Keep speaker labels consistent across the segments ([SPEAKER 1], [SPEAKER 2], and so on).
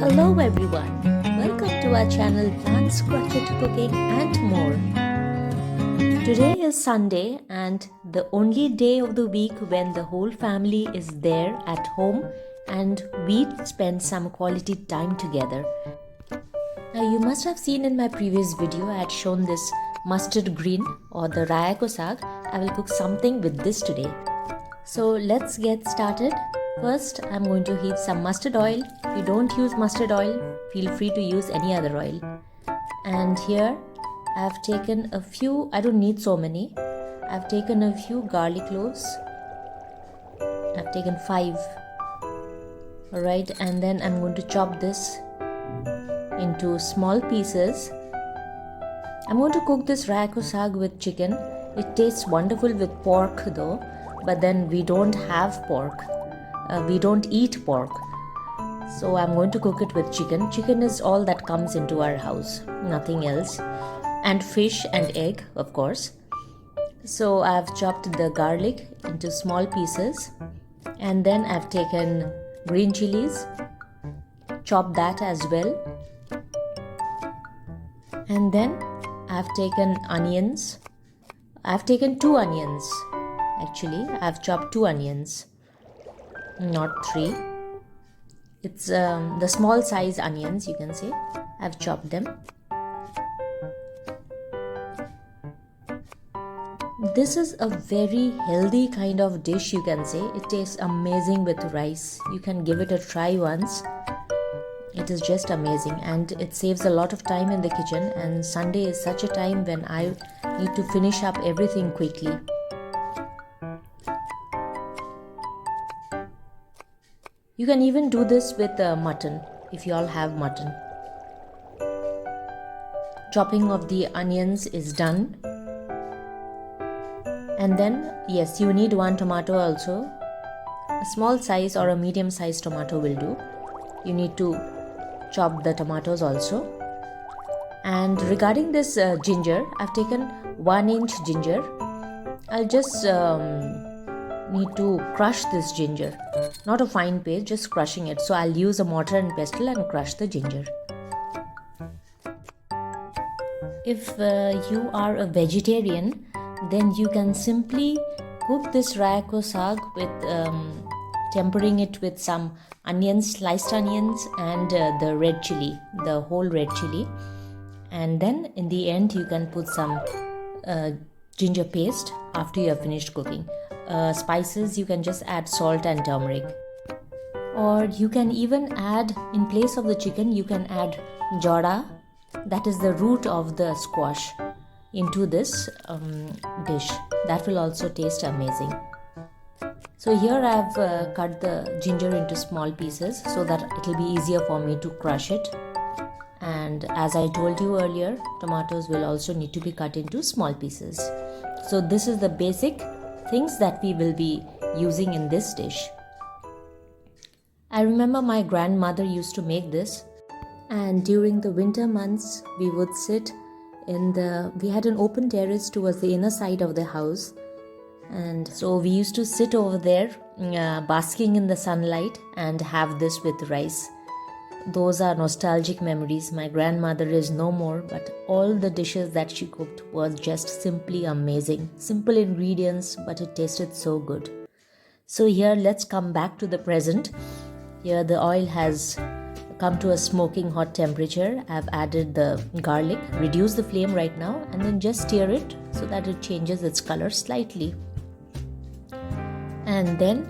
[SPEAKER 1] Hello everyone, welcome to our channel Unscripted Cooking and More. Today is Sunday and the only day of the week when the whole family is there at home and we spend some quality time together. Now you must have seen in my previous video I had shown this mustard green or the Rayo Saag. I will cook something with this today. So let's get started. First, I'm going to heat some mustard oil. If you don't use mustard oil, feel free to use any other oil. And here, I've taken a few, I don't need so many. I've taken a few garlic cloves. I've taken 5. Alright, and then I'm going to chop this into small pieces. I'm going to cook this Rayo Saag with chicken. It tastes wonderful with pork though, but then we don't have pork. We don't eat pork, so I'm going to cook it with chicken. Chicken is all that comes into our house, nothing else, and fish and egg, of course. So I've chopped the garlic into small pieces, and then I've taken green chilies, chopped that as well, and then I've taken onions. I've taken 2 onions. Actually, I've chopped 2 onions. Not 3. It's the small size onions, you can say. I've chopped them. This is a very healthy kind of dish, you can say. It tastes amazing with rice. You can give it a try once. It is just amazing and it saves a lot of time in the kitchen, and Sunday is such a time when I need to finish up everything quickly. You can even do this with mutton, if you all have mutton. Chopping of the onions is done. And then, yes, you need 1 tomato also. A small size or a medium size tomato will do. You need to chop the tomatoes also. And regarding this ginger, I've taken 1-inch ginger. I'll just need to crush this ginger, not a fine paste, just crushing it. So I'll use a mortar and pestle and crush the ginger. If you are a vegetarian, then you can simply cook this Rayo Saag with tempering it with some onions, sliced onions, and the red chili, the whole red chili. And then in the end you can put some ginger paste after you have finished cooking. Spices, you can just add salt and turmeric, or you can even add, in place of the chicken, you can add jada, that is the root of the squash, into this dish. That will also taste amazing. So here I have cut the ginger into small pieces so that it will be easier for me to crush it. And as I told you earlier, tomatoes will also need to be cut into small pieces. So this is the basic things that we will be using in this dish. I remember my grandmother used to make this, and during the winter months we would sit we had an open terrace towards the inner side of the house, and so we used to sit over there basking in the sunlight and have this with rice. Those are nostalgic memories. My grandmother is no more, but all the dishes that she cooked was just simply amazing. Simple ingredients, but it tasted so good. So here, let's come back to the present. Here the oil has come to a smoking hot temperature. I've added the garlic, reduce the flame right now, and then just stir it so that it changes its color slightly. And then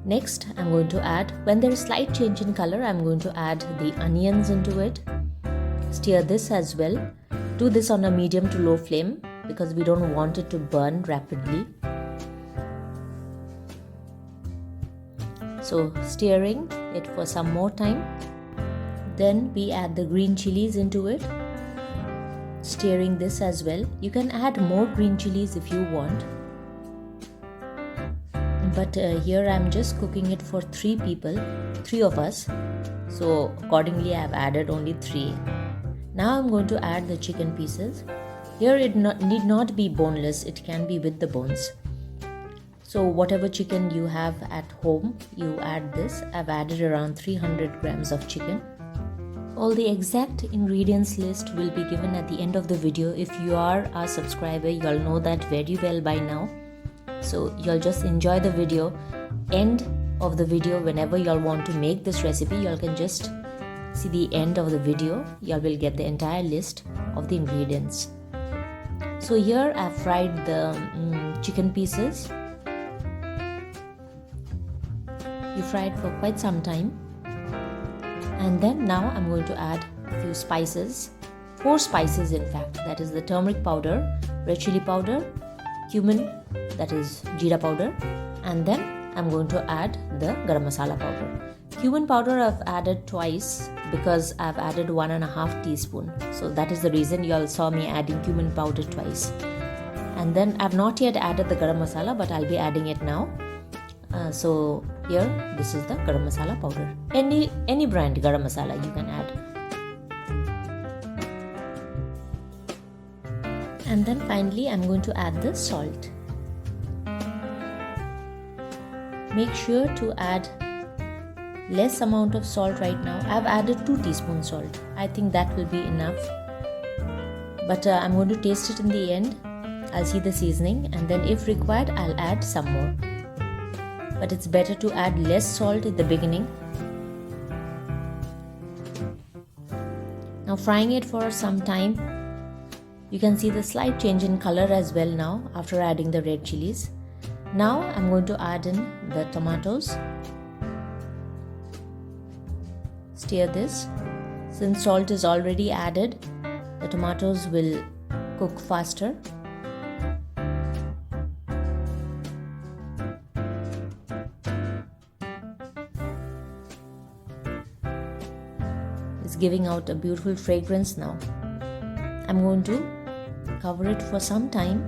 [SPEAKER 1] next, I'm going to add, when there is slight change in color, I'm going to add the onions into it. Stir this as well. Do this on a medium to low flame because we don't want it to burn rapidly. So stirring it for some more time. Then we add the green chilies into it. Stirring this as well. You can add more green chilies if you want. But here I'm just cooking it for 3 people, 3 of us. So accordingly I've added only 3. Now I'm going to add the chicken pieces. Here it need not be boneless, it can be with the bones. So whatever chicken you have at home, you add this. I've added around 300 grams of chicken. All the exact ingredients list will be given at the end of the video. If you are a subscriber, you'll know that very well by now. So you'll just enjoy the video. End of the video, whenever you'll want to make this recipe, you can just see the end of the video. You will get the entire list of the ingredients. So here I've fried the chicken pieces. You fried for quite some time. And then now I'm going to add a few spices, 4 spices in fact, that is the turmeric powder, red chili powder, cumin, that is jeera powder, and then I'm going to add the garam masala powder. Cumin powder I've added twice because I've added 1.5 teaspoon. So that is the reason you all saw me adding cumin powder twice. And then I've not yet added the garam masala, but I'll be adding it now. So here, this is the garam masala powder. Any brand garam masala you can add. And then finally, I'm going to add the salt. Make sure to add less amount of salt right now. I've added 2 teaspoons salt. I think that will be enough. But I'm going to taste it in the end. I'll see the seasoning, and then if required, I'll add some more. But it's better to add less salt in the beginning. Now frying it for some time, you can see the slight change in color as well now after adding the red chilies. Now I'm going to add in the tomatoes. Stir this. Since salt is already added, the tomatoes will cook faster. It's giving out a beautiful fragrance now. I'm going to cover it for some time,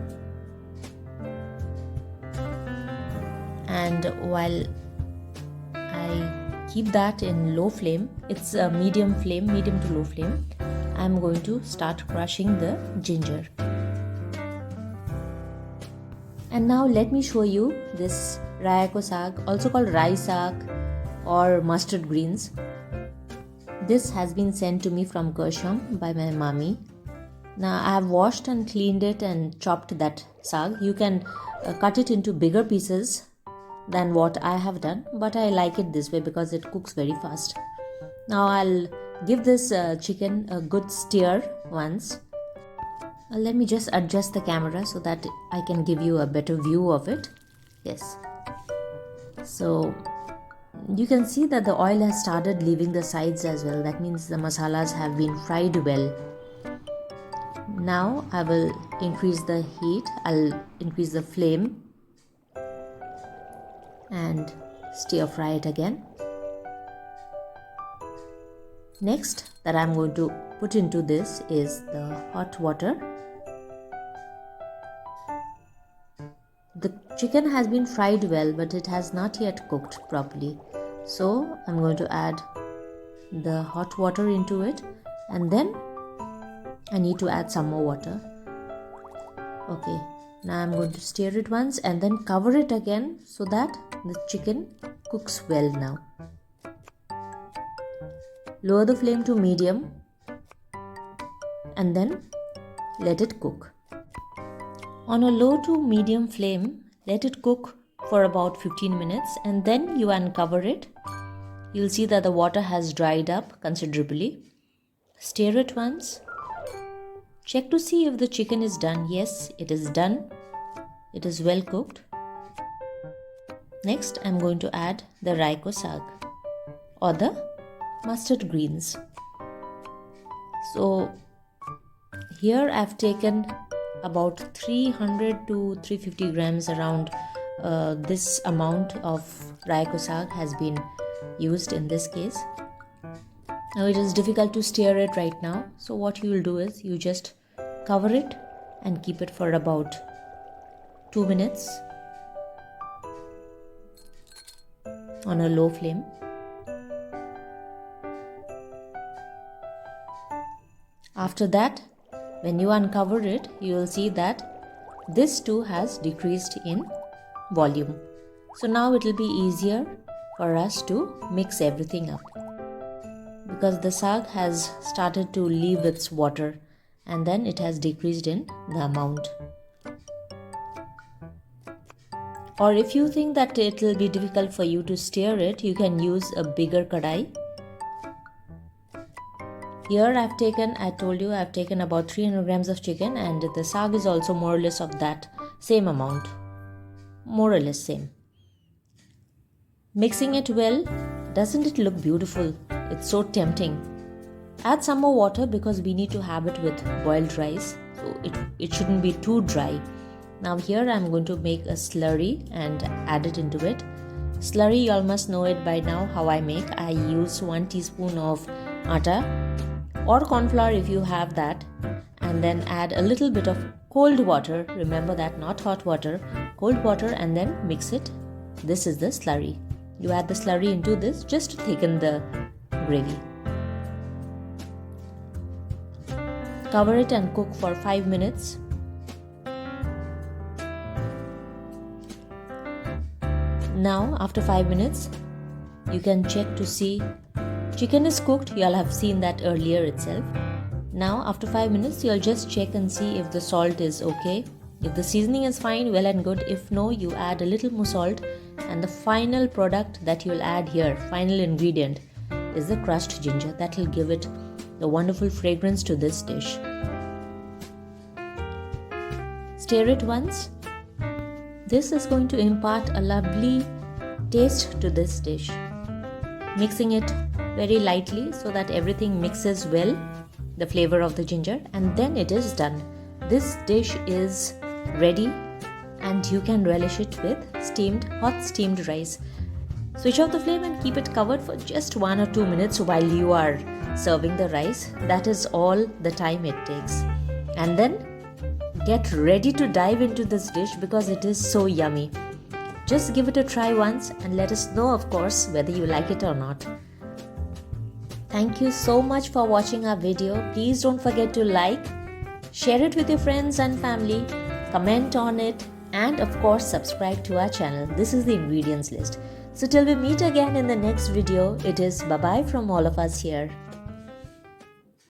[SPEAKER 1] and while I keep that in low flame, it's a medium to low flame, I'm going to start crushing the ginger. And now let me show you this Rayo Saag, also called Rayo Saag or mustard greens. This has been sent to me from Kurseong by my mommy. Now I have washed and cleaned it and chopped that saag. You can cut it into bigger pieces than what I have done, but I like it this way because it cooks very fast. Now I'll give this chicken a good stir once. Let me just adjust the camera so that I can give you a better view of it. Yes. So you can see that the oil has started leaving the sides as well. That means the masalas have been fried well. Now I will increase the heat. I'll increase the flame and stir fry it again. Next that I'm going to put into this is the hot water. The chicken has been fried well, but it has not yet cooked properly. So I'm going to add the hot water into it, and then I need to add some more water. Okay, now I'm going to stir it once and then cover it again so that the chicken cooks well now. Lower the flame to medium and then let it cook. On a low to medium flame, let it cook for about 15 minutes and then you uncover it. You'll see that the water has dried up considerably. Stir it once. Check to see if the chicken is done. Yes, it is done. It is well cooked. Next, I'm going to add the Rayo Saag or the mustard greens. So here I've taken about 300 to 350 grams around. This amount of Rayo Saag has been used in this case. Now it is difficult to stir it right now, so what you will do is you just cover it and keep it for about 2 minutes on a low flame. After that, when you uncover it, you will see that this too has decreased in volume. So now it will be easier for us to mix everything up, because the saag has started to leave its water and then it has decreased in the amount. Or if you think that it will be difficult for you to stir it, you can use a bigger kadai. Here I told you I've taken about 300 grams of chicken, and the saag is also more or less of that same amount. More or less same. Mixing it well. Doesn't it look beautiful? It's so tempting. Add some more water because we need to have it with boiled rice. So it shouldn't be too dry. Now here I'm going to make a slurry and add it into it. Slurry, you all must know it by now how I make. I use 1 teaspoon of atta or corn flour if you have that, and then add a little bit of cold water. Remember that, not hot water, cold water, and then mix it. This is the slurry. You add the slurry into this just to thicken the gravy. Cover it and cook for 5 minutes. Now after 5 minutes, you can check to see chicken is cooked. You'll have seen that earlier itself. Now after 5 minutes, you'll just check and see if the salt is okay. If the seasoning is fine, well and good. If no, you add a little more salt, and the final product that you'll add here, final ingredient, is the crushed ginger. That will give it the wonderful fragrance to this dish. Stir it once. This is going to impart a lovely taste to this dish. Mixing it very lightly so that everything mixes well, the flavor of the ginger, and then it is done. This dish is ready and you can relish it with hot steamed rice. Switch off the flame and keep it covered for just 1 or 2 minutes while you are serving the rice. That is all the time it takes. And then get ready to dive into this dish because it is so yummy. Just give it a try once and let us know, of course, whether you like it or not. Thank you so much for watching our video. Please don't forget to like, share it with your friends and family, comment on it, and of course subscribe to our channel. This is the ingredients list. So till we meet again in the next video, it is bye-bye from all of us here.